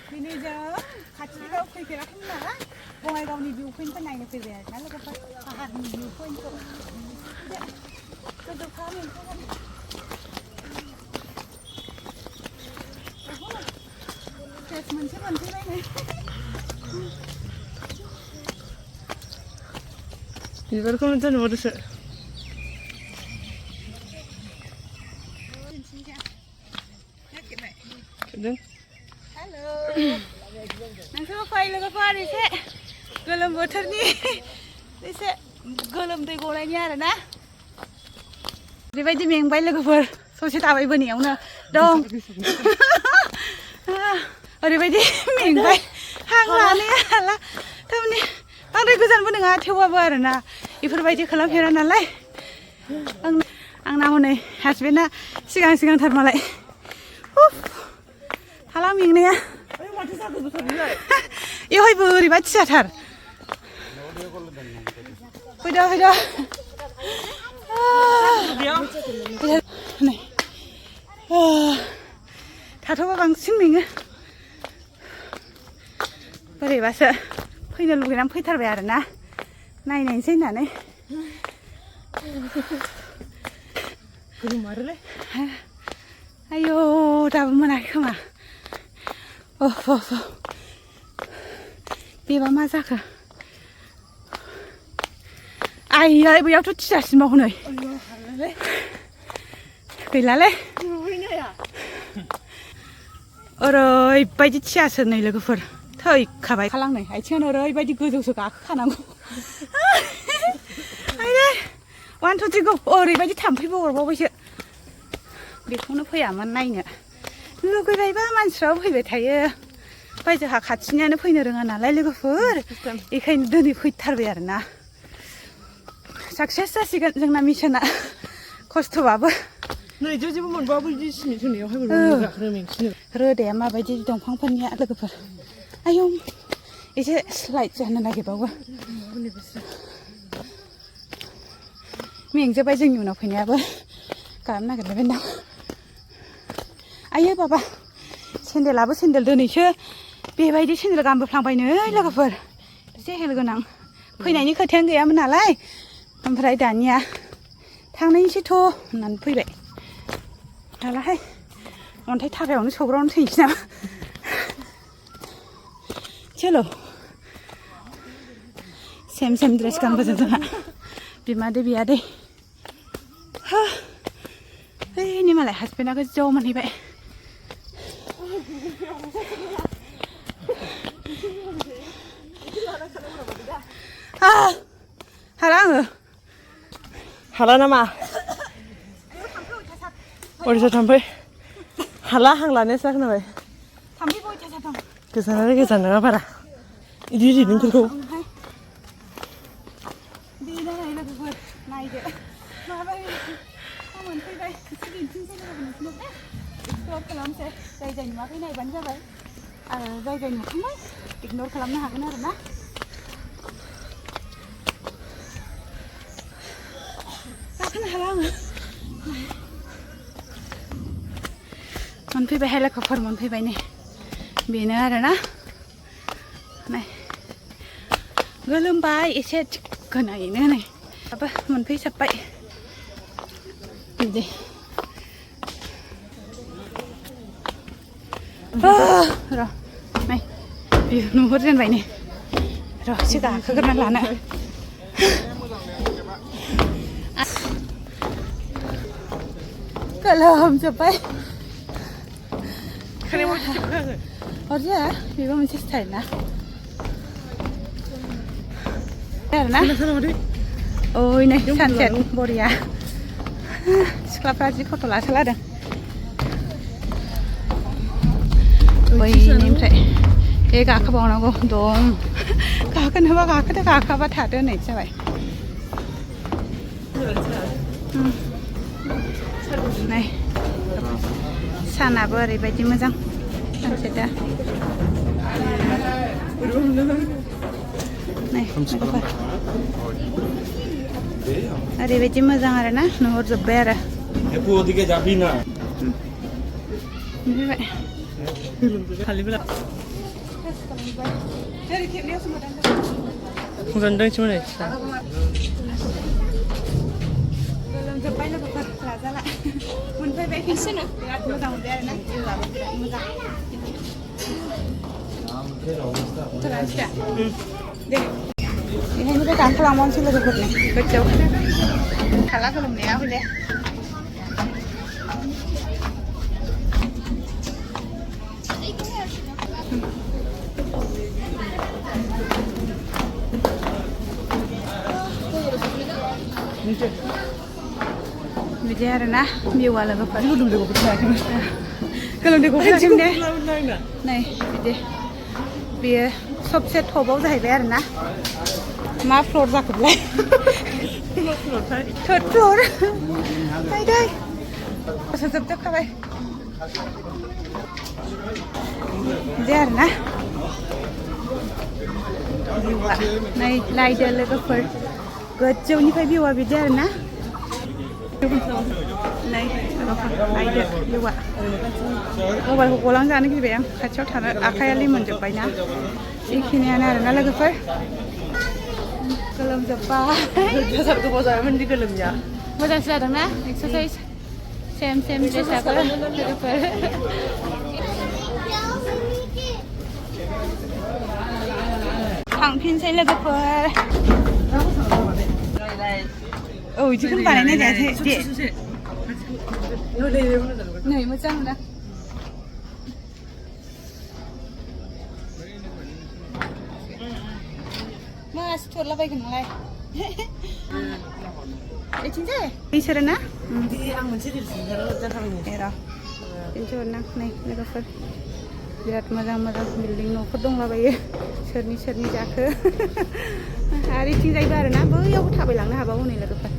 दिनै जों खाथियाव फैफेराखैमोन नालाय बङाइगावनि भिउ पइन्टखौ नायनो फैबाय आरोना लोगोफोर पाहारनि भिउ पइन्टखौ गोजौखा मोनसे मोनफैबाय बिबारखौनो दोनहरदोसो नोंसोरबो फै लोगोफोर एसे गोलोम बोथोरनि एसे गोलोमदै गनायनि आरोना ओरैबायदि मेंबाय लोगोफोर ससे थाबाय बोनायावनो दं ओरैबायदि मेंबाय हां लानो हाला थारमाने बांद्राय गोजानबो नङा थेवबाबो आरोना बेफोरबायदि खालामफेरा नालाय आंना हनै हासबेन्डआ सिगांथार मालाय हाला मेंनाया बेवहायबो ओरैबा थियाथार फैदो थाथ'बा बांसिन मेङो बोरैबासो फैनो लुगैनानै फैथारबाय आरोना नायनायसै होननानै आयौ दाबो मोनाखै खोमा बेबा मा जाखो आइया बैयावथ' थियासिनबाव हनै गैलालै ओरैबायदि थियासो नै लोगोफोर थैखाबाय खालांनै आथिङानो ओरैबायदि गोजौसो गाखोखानांगौ आइदै 1 2 3 गो ओरैबायदि थाम्फैबो अरबावबायसो बेखौनो फैयामोन नायनो लुगैबायबा मानसिफ्राबो फैबाय थायो ओमफ्राय जोंहा खाथिनियानो फैनो रोङा नालाय लोगोफोर बेखायनो दिनै फैथारबाय आरोना साक्सेस जासिगोन जोंना मिशना खस्थ'बाबो जेबो मोनबाबो बिदि सिमेन्ट होनायावहाय मोनबाबो गाखोनो मेंसिनो रोदाया माबायदि दंफांफोरनिया लोगोफोर आयौ एसे स्लाइड जानो नागिरबावो मेंजोब्बाय जोंनि उनाव फैनायाबो गारनो नागिरबाय ना आयो बाबा सेन्देलाबो सेन्देल दिनैसो बेबायदि सेन्देल गानबोफ्लांबाय नै लोगोफोर जेहेल गोनां फैनायनि खोथायानो गैयामोन नालाय ओमफ्राय दानिया थांनायनिसैथ' होननानै फैबाय हालाहाय अन्थाइ थाबायावनो सौग्रावनो थैनोसै नामा चलो सेम ड्रेस गानबोजों जोंहा बिमादै बियादै ओइनि मालाय हासबेन्डआ गोजौआव मोनहैबाय हाला आङो हाला नामा अयथासार थाम्फै हाला हां लानायासो खोनाबाय थाम्फैबो अयथासार दं गोजानानो गोजान नङा बारा इदि रिदिंफोरखौ बेनाय लोगोफोर नायदो माबाय मोनफैबाय एसे दिन्थिनोसै लोगोफोर नोंसिनो एक्सप्लर खालामसै जाय जाय नुवाखै नायबानो जाबाय आरो जाय जाय नुखांबाय इगनर खालामनो हागोन आरो ना गाखोनो हाला आङो मोनफैबायहाय लोगोफोर मोनफैबाय नै बेनो आरोना नाय गोलोमबाय एसे थिखोनायैनो नै दाबो मोनफैजोब्बाय बिदि र' नाय नुहुरजेनबाय नै र' एसे गाखोग्रोना लानो गोलोमजोब्बाय अरजाया बेबो मोनसे स्टाइल ना आरोना ओइ नै सानसेट बरिया सिख्लाफ्रा जि फट' लासोलादों बैनिफ्राय बे गाखोबावनांगौ दं गाखोनोबा गाखोदो गाखोआबा थादो होननाय जाबाय नै सानाबो ओरैबायदि मोजां सानसेटआ नै ओरैबायदि मोजां आरोना नुहुरजोब्बाय आरो হেপু ওদিকে যাবি না फैबाय खालि बेला ओरै खेबनायावसो मोदां मोजांदां सिमोन गोलोमजोब्बाय लोगोफोर लाजाला मोनफैबाय खिन्थु बिराद मोजां मोनबाय आरोना भिउआबो बिराद मोजां फोरानसै दा दे बेहायनिफ्राय गाखोलांबावनोसै लोगोफोरनो गोजौआव हाला गोलोमनाया हले बिदि आरोना भिउआ लोगोफोर गोलोमदैखौबो फैयाखैमोन दे नै बिदि बेयो सबसे टपाव जाहैबाय आरोना मा फ्लर जाखोब्लाय थार्ड फ्लर दै जोबजोबखाबाय बिदि आरोना भिउआ नै नायदो लोगोफोर गोजौनिफ्राय भिउआ बिदि आरोना नै नायदो भिउआ मबाइलखौ गलांजानो गिबाय आं खाथियाव थानो आखाइया लिमोनजोब्बायना बेखिनियानो आरोना लोगोफोर गोलोमजोब्बाय गोबाव जाबायमोन दि गोलोमनिया मोजांसो जादोंना एक्सारसाइज सेम ड्रेसाबो लोगोफोर थांफिनसै लोगोफोर औ बिदिखौनो बानायनाय जायासै नै मोजां मोना मासि थरलाबायगोन नोंलाय बिथिंजाय बिसोरो ना आं मोनसे रिल्स ए र' बिदिनो ना नै लोगोफोर बिराद मोजां बिल्डिं न'फोर दंलाबायो सोरनि जाखो आरो इथिंजायबो आरोना बैयावबो थाबायलांनो हाबावो नै लोगोफोर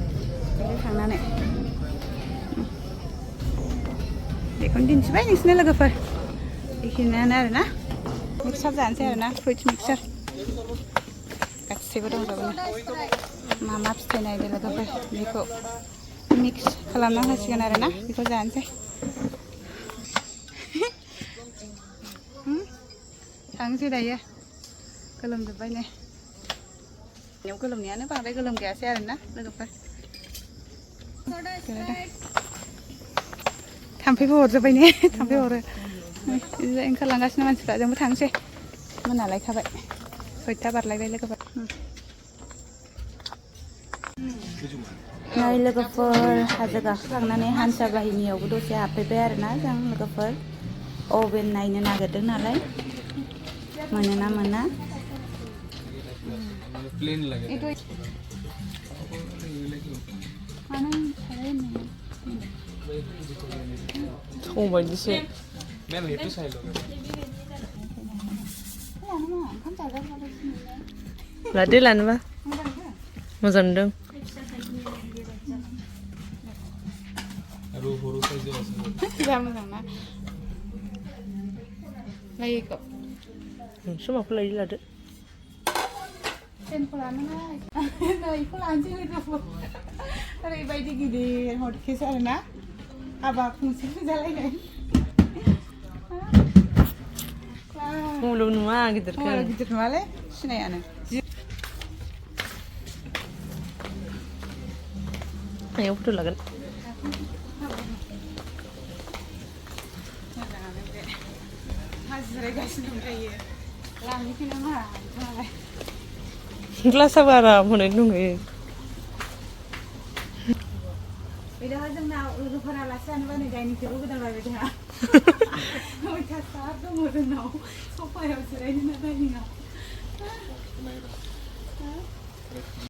बेहाय थांनानै बेखौनो दिन्थिबाय नोंसिनो लोगोफोर बेखिनियानो आरोना मिक्सार जानोसै आरोना फ्रुइट्स मिक्सार गासैबो दंजोबो मा फिथाइ नायदो लोगोफोर बेखौ मिक्स खालामना होसिगोन आरोना बेखौ जानोसै थांसै दायो गोलोमजोब्बाय नै गोलोमनायानो बांद्राय गोलोमगायासै आरोना लोगोफोर थाम्फैबो अरजोब्बाय ने थाम्फै अरो ओंखारलांगासिनो मानसिफ्रा जोंबो थांसै मोनालायखाबाय 6टा बारलायबाय लोगोफोर नै लोगोफोर हाजो गाखोखांनानै हान्सा बाहिनियावबो दसे हाबफैबाय आरोना जों लोगोफोर अभेन नायनो नागिरदों नालाय मोनोना मोना प्लेन लगे संबायदिसो मैम हेतु साइड लगे लादो लानोबा मोजां नुदों आरो हरो साइज আছে जा मोजां ना लायखौ समावखौ लादो पेनखौ लानोना नैखौ लानोसै लोगोफोर ओरैबायदि गिदिर हटकेस आरोना हाबा खुंसि फुजालायनाय मबाइलाव नुवा गिदिरखौ गिदिर नुवालै सिनायानो आयाव फट' लागोन जिरायगासिनो दंखायो लांनिखौनो मा मालाय ग्लासाबो आराम होनाय दंखायो बेदाहा जोंनाव लोगोफोरा आलासि जानोबा नै डाइनिं टेबोल गोदान बायबाय जोंहा अयथासार दङ जोंनाव सफायाव जिरायनो ना डाइनिंआव